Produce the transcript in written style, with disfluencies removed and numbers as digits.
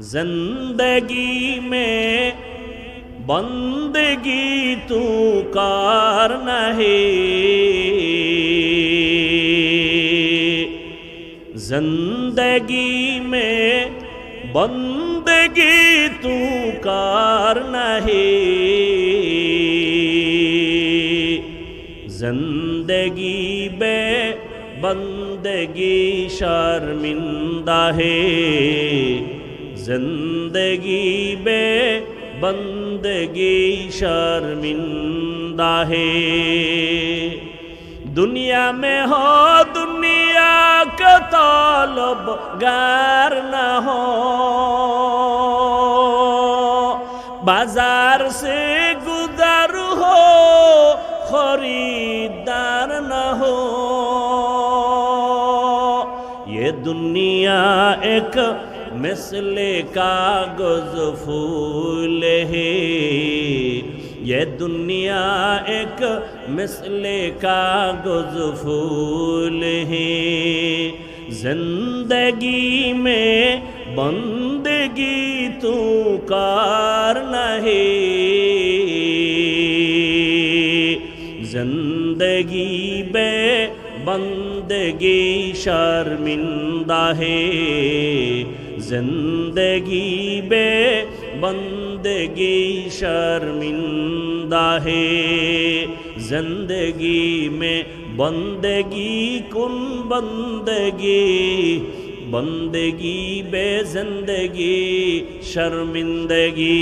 زندگی میں بندگی تو کار نہیں، زندگی میں بندگی تو کار نہیں، زندگی بے بندگی شرمندہ ہے، زندگی بے بندگی شرمندہ ہے۔ دنیا میں ہو دنیا کا طالب گار نہ ہو، بازار سے گزر ہو خریدار نہ ہو۔ یہ دنیا ایک مثل کاغذ پھول ہے، یہ دنیا ایک مثل کاغذ پھول ہے، زندگی میں بندگی تو کار نہیں، زندگی بے بندگی شرمندہ ہے، زندگی بے بندگی شرمندہ ہے، زندگی میں بندگی کن بندگی، بندگی بے زندگی شرمندگی۔